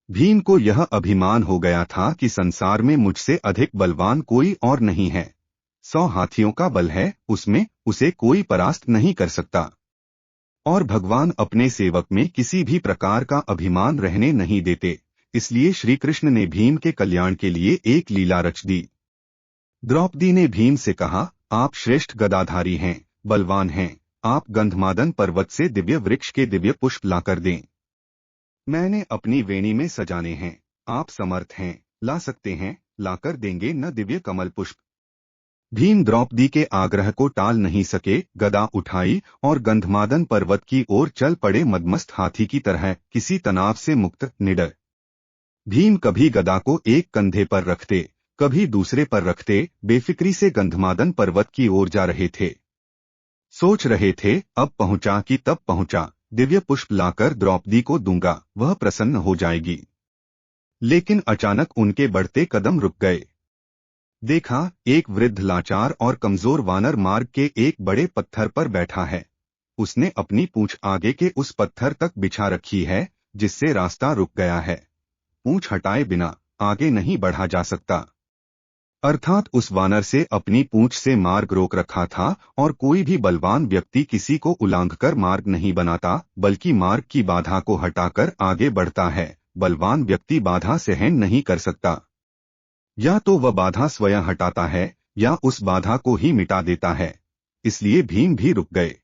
भीम को यह अभिमान हो गया था कि संसार में मुझसे अधिक बलवान कोई और नहीं है। 100 हाथियों का बल है, उसमें उसे कोई परास्त नहीं कर सकता। और भगवान अपने सेवक में किसी भी प्रकार का अभिमान रहने नहीं देते, इसलिए श्री कृष्ण ने भीम के कल्याण के लिए एक लीला रच दी। द्रौपदी ने भीम से कहा, आप श्रेष्ठ गदाधारी हैं, बलवान हैं, आप गंधमादन पर्वत से दिव्य वृक्ष के दिव्य पुष्प लाकर दें। मैंने अपनी वेणी में सजाने हैं, आप समर्थ हैं, ला सकते हैं, लाकर देंगे न दिव्य कमल पुष्प। भीम द्रौपदी के आग्रह को टाल नहीं सके, गदा उठाई और गंधमादन पर्वत की ओर चल पड़े, मदमस्त हाथी की तरह, किसी तनाव से मुक्त, निडर। भीम कभी गदा को एक कंधे पर रखते, कभी दूसरे पर रखते, बेफिक्री से गंधमादन पर्वत की ओर जा रहे थे। सोच रहे थे, अब पहुंचा कि तब पहुंचा, दिव्य पुष्प लाकर द्रौपदी को दूंगा, वह प्रसन्न हो जाएगी। लेकिन अचानक उनके बढ़ते कदम रुक गए। देखा, एक वृद्ध लाचार और कमजोर वानर मार्ग के एक बड़े पत्थर पर बैठा है। उसने अपनी पूंछ आगे के उस पत्थर तक बिछा रखी है, जिससे रास्ता रुक गया है। पूंछ हटाए बिना आगे नहीं बढ़ा जा सकता। अर्थात उस वानर से अपनी पूंछ से मार्ग रोक रखा था, और कोई भी बलवान व्यक्ति किसी को उलांघकर मार्ग नहीं बनाता, बल्कि मार्ग की बाधा को हटाकर आगे बढ़ता है। बलवान व्यक्ति बाधा सहन नहीं कर सकता। या तो वह बाधा स्वयं हटाता है, या उस बाधा को ही मिटा देता है। इसलिए भीम भी रुक गए।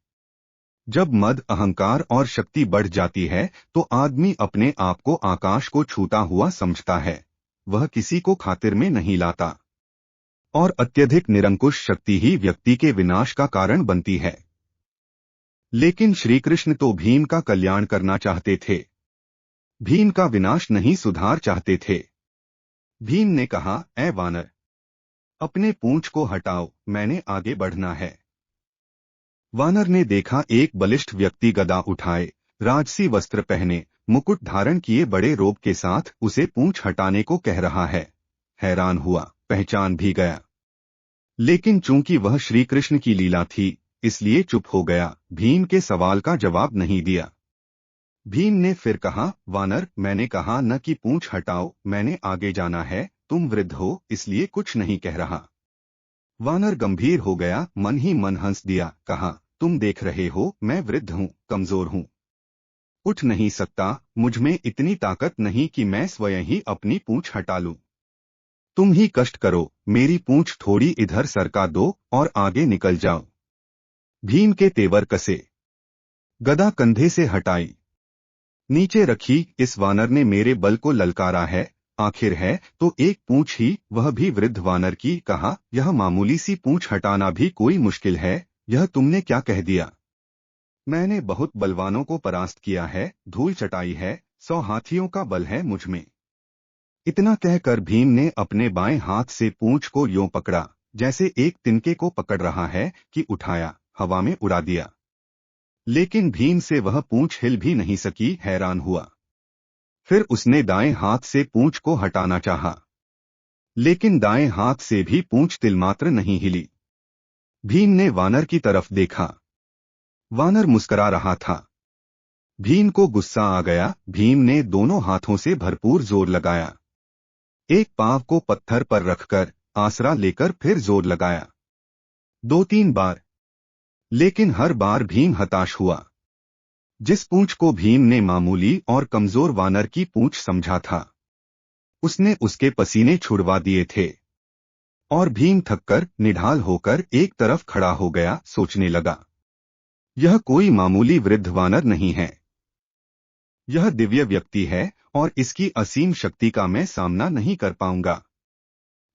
जब मद, अहंकार और शक्ति बढ़ जाती है, तो आदमी अपने आप को आकाश को छूता हुआ समझता है। वह किसी को खातिर में नहीं लाता। और अत्यधिक निरंकुश शक्ति ही व्यक्ति के विनाश का कारण बनती है। लेकिन श्री कृष्ण तो भीम का कल्याण करना चाहते थे। भीम का विनाश नहीं, सुधार चाहते थे। भीम ने कहा, ऐ वानर, अपने पूंछ को हटाओ, मैंने आगे बढ़ना है। वानर ने देखा, एक बलिष्ठ व्यक्ति गदा उठाए, राजसी वस्त्र पहने, मुकुट धारण किए, बड़े रोब के साथ उसे पूंछ हटाने को कह रहा है। हैरान हुआ, पहचान भी गया। लेकिन चूंकि वह श्री कृष्ण की लीला थी, इसलिए चुप हो गया, भीम के सवाल का जवाब नहीं दिया। भीम ने फिर कहा, वानर, मैंने कहा न कि पूंछ हटाओ, मैंने आगे जाना है, तुम वृद्ध हो, इसलिए कुछ नहीं कह रहा। वानर गंभीर हो गया, मन ही मन हंस दिया, कहा, तुम देख रहे हो, मैं वृद्ध हूँ, कमजोर हूँ, उठ नहीं सकता, मुझमें इतनी ताकत नहीं कि मैं स्वयं ही अपनी पूंछ हटा लूं। तुम ही कष्ट करो, मेरी पूंछ थोड़ी इधर सरका दो और आगे निकल जाओ। भीम के तेवर कसे। गदा कंधे से हटाई, नीचे रखी। इस वानर ने मेरे बल को ललकारा है, आखिर है तो एक पूंछ ही, वह भी वृद्ध वानर की। कहा, यह मामूली सी पूंछ हटाना भी कोई मुश्किल है, यह तुमने क्या कह दिया? मैंने बहुत बलवानों को परास्त किया है, धूल चटाई है, 100 हाथियों का बल है मुझमें। इतना कहकर भीम ने अपने बाएं हाथ से पूंछ को यों पकड़ा, जैसे एक तिनके को पकड़ रहा है, कि उठाया, हवा में उड़ा दिया। लेकिन भीम से वह पूंछ हिल भी नहीं सकी। हैरान हुआ। फिर उसने दाएं हाथ से पूंछ को हटाना चाहा, लेकिन दाएं हाथ से भी पूंछ तिलमात्र नहीं हिली। भीम ने वानर की तरफ देखा। वानर मुस्करा रहा था। भीम को गुस्सा आ गया। भीम ने दोनों हाथों से भरपूर जोर लगाया। एक पांव को पत्थर पर रखकर आसरा लेकर फिर जोर लगाया, 2-3 बार। लेकिन हर बार भीम हताश हुआ। जिस पूंछ को भीम ने मामूली और कमजोर वानर की पूंछ समझा था, उसने उसके पसीने छुड़वा दिए थे। और भीम थककर, निढाल होकर एक तरफ खड़ा हो गया, सोचने लगा, यह कोई मामूली वृद्ध वानर नहीं है, यह दिव्य व्यक्ति है, और इसकी असीम शक्ति का मैं सामना नहीं कर पाऊंगा।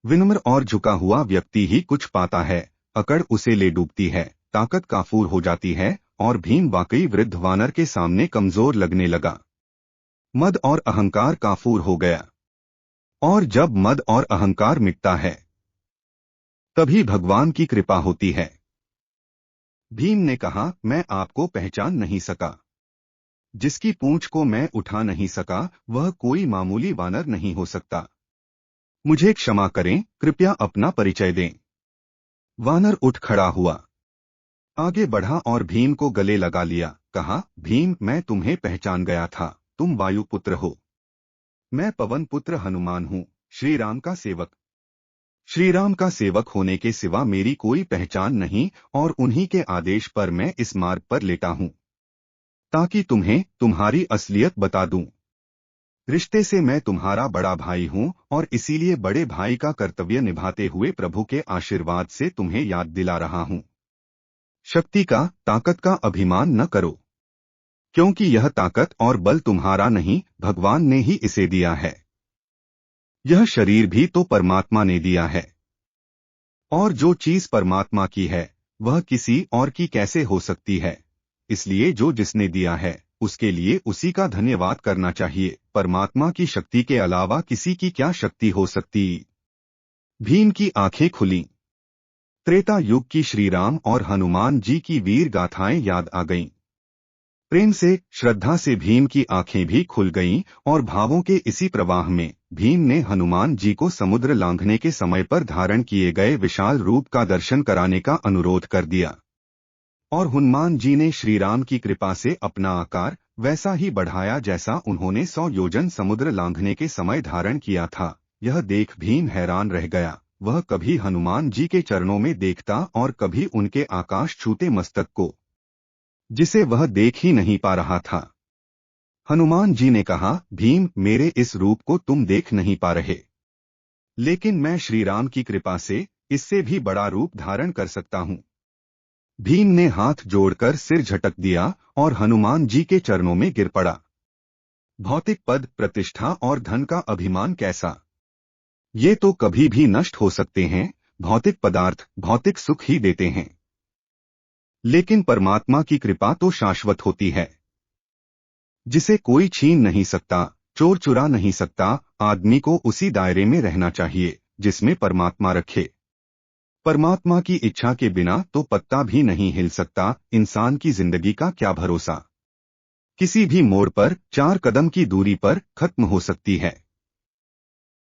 विनम्र और झुका हुआ व्यक्ति ही कुछ पाता है, अकड़ उसे ले डूबती है, ताकत काफूर हो जाती है। और भीम वाकई वृद्ध वानर के सामने कमजोर लगने लगा। मद और अहंकार काफूर हो गया। और जब मद और अहंकार मिटता है, तभी भगवान की कृपा होती है। भीम ने कहा, मैं आपको पहचान नहीं सका। जिसकी पूंछ को मैं उठा नहीं सका, वह कोई मामूली वानर नहीं हो सकता। मुझे क्षमा करें, कृपया अपना परिचय दें। वानर उठ खड़ा हुआ, आगे बढ़ा और भीम को गले लगा लिया। कहा, भीम, मैं तुम्हें पहचान गया था, तुम वायुपुत्र हो। मैं पवन पुत्र हनुमान हूँ, श्री राम का सेवक। श्री राम का सेवक होने के सिवा मेरी कोई पहचान नहीं और उन्हीं के आदेश पर मैं इस मार्ग पर लेटा हूँ, ताकि तुम्हें तुम्हारी असलियत बता दूं। रिश्ते से मैं तुम्हारा बड़ा भाई हूँ और इसीलिए बड़े भाई का कर्तव्य निभाते हुए प्रभु के आशीर्वाद से तुम्हें याद दिला रहा हूँ। शक्ति का, ताकत का अभिमान न करो, क्योंकि यह ताकत और बल तुम्हारा नहीं, भगवान ने ही इसे दिया है। यह शरीर भी तो परमात्मा ने दिया है, और जो चीज परमात्मा की है वह किसी और की कैसे हो सकती है। इसलिए जो जिसने दिया है उसके लिए उसी का धन्यवाद करना चाहिए। परमात्मा की शक्ति के अलावा किसी की क्या शक्ति हो सकती। भीम की आंखें खुली। त्रेता युग की श्री राम और हनुमान जी की वीर गाथाएं याद आ गईं। प्रेम से, श्रद्धा से भीम की आंखें भी खुल गईं और भावों के इसी प्रवाह में भीम ने हनुमान जी को समुद्र लांघने के समय पर धारण किए गए विशाल रूप का दर्शन कराने का अनुरोध कर दिया। और हनुमान जी ने श्री राम की कृपा से अपना आकार वैसा ही बढ़ाया जैसा उन्होंने 100 योजन समुद्र लांघने के समय धारण किया था। यह देख भीम हैरान रह गया। वह कभी हनुमान जी के चरणों में देखता और कभी उनके आकाश छूते मस्तक को, जिसे वह देख ही नहीं पा रहा था। हनुमान जी ने कहा, भीम, मेरे इस रूप को तुम देख नहीं पा रहे, लेकिन मैं श्री राम की कृपा से इससे भी बड़ा रूप धारण कर सकता हूँ। भीम ने हाथ जोड़कर सिर झटक दिया और हनुमान जी के चरणों में गिर पड़ा। भौतिक पद, प्रतिष्ठा और धन का अभिमान कैसा? ये तो कभी भी नष्ट हो सकते हैं। भौतिक पदार्थ भौतिक सुख ही देते हैं, लेकिन परमात्मा की कृपा तो शाश्वत होती है, जिसे कोई छीन नहीं सकता, चोर चुरा नहीं सकता। आदमी को उसी दायरे में रहना चाहिए जिसमें परमात्मा रखे। परमात्मा की इच्छा के बिना तो पत्ता भी नहीं हिल सकता। इंसान की जिंदगी का क्या भरोसा, किसी भी मोड़ पर 4 कदम की दूरी पर खत्म हो सकती है।